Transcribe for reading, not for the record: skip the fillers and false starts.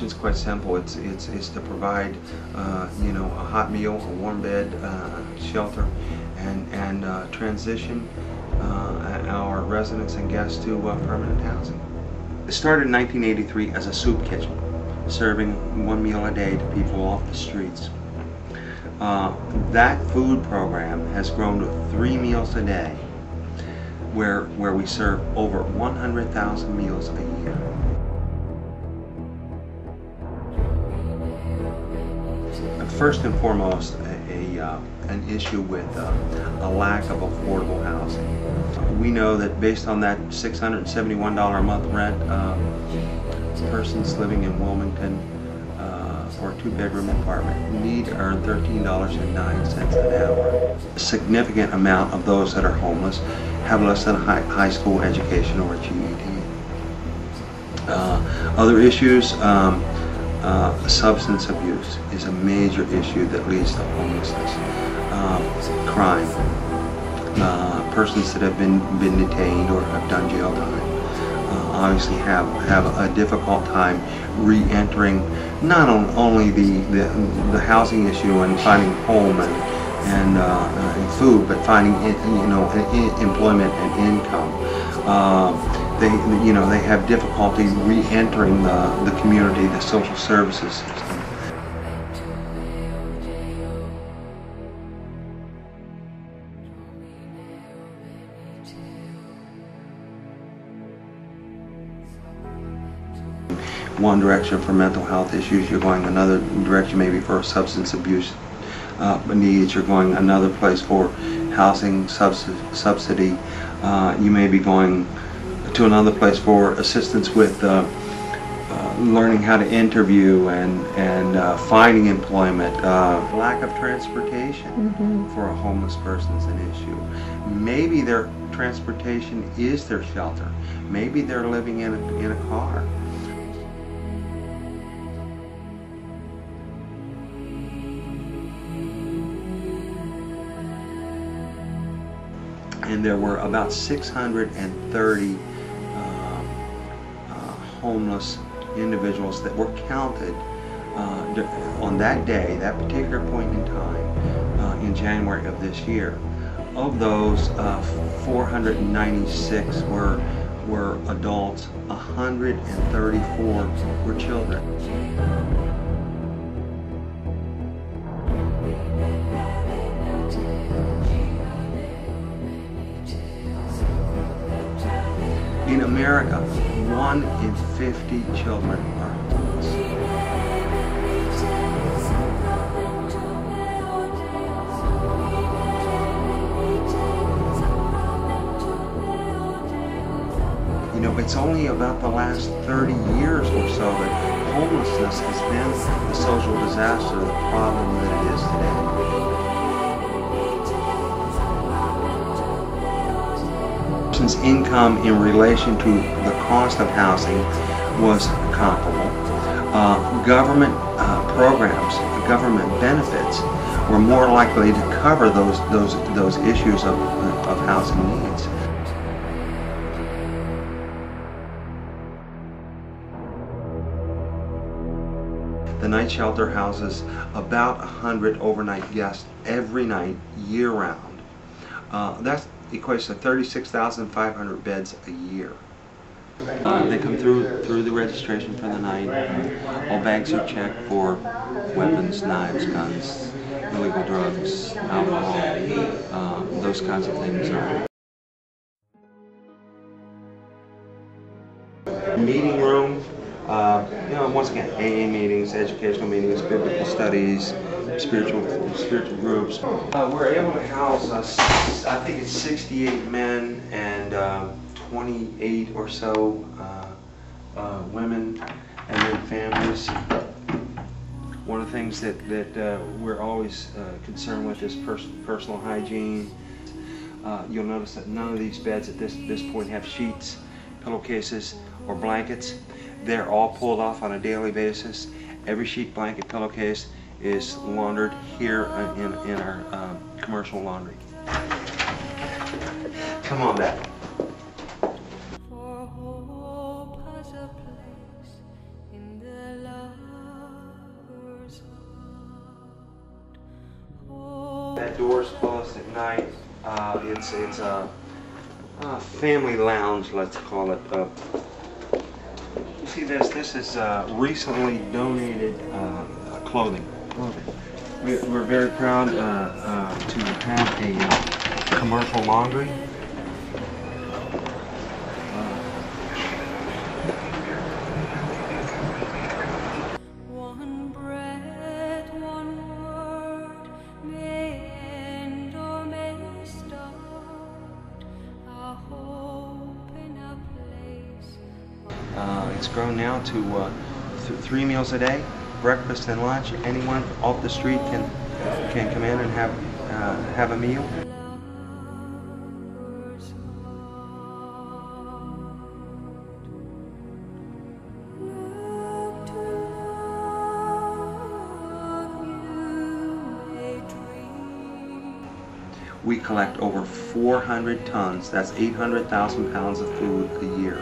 It's quite simple. It's to provide, you know, a hot meal, a warm bed, shelter, and transition our residents and guests to permanent housing. It started in 1983 as a soup kitchen, serving one meal a day to people off the streets. That food program has grown to 3 meals a day, where we serve over 100,000 meals a year. First and foremost, an issue with a lack of affordable housing. We know that based on that $671 a month rent, persons living in Wilmington for a 2-bedroom apartment need to earn $13.09 an hour. A significant amount of those that are homeless have less than a high school education or a GED. Other issues, substance abuse is a major issue that leads to homelessness. Crime, persons that have been detained or have done jail time obviously have a difficult time re-entering not only the housing issue and finding home and food, but finding employment and income. They have difficulty re-entering the community, the social services system. One direction for mental health issues, you're going another direction maybe for substance abuse needs, you're going another place for housing subsidy, you may be going to another place for assistance with learning how to interview and finding employment. Lack of transportation for a homeless person is an issue. Maybe their transportation is their shelter. Maybe they're living in a car. And there were about 630 homeless individuals that were counted on that day, that particular point in time, in January of this year. Of those, 496 were adults, 134 were children. In America, 1 in 50 children are homeless. You know, it's only about the last 30 years or so that homelessness has been the social disaster, the problem that it is today. Income in relation to the cost of housing was comparable. Government programs, government benefits were more likely to cover those issues of housing needs. The night shelter houses about 100 overnight guests every night, year-round. That equates to 36,500 beds a year. They come through the registration for the night. All bags are checked for weapons, knives, guns, illegal drugs, alcohol, those kinds of things. Meeting room, once again, AA meetings, educational meetings, biblical studies, spiritual groups. We're able to house, I think it's 68 men and 28 or so women and their families. One of the things that we're always concerned with is personal hygiene. You'll notice that none of these beds at this point have sheets, pillowcases, or blankets. They're all pulled off on a daily basis. Every sheet, blanket, pillowcase is laundered here in our commercial laundry. Come on back. For hope has a place in the love doors closed at night. It's a family lounge, let's call it. You see this? This is recently donated clothing. We're very proud to have a commercial laundry. One breath, one word may end or may start a hope in a place. It's grown now to 3 meals a day, breakfast and lunch. Anyone off the street can come in and have a meal. We collect over 400 tons, that's 800,000 pounds of food a year.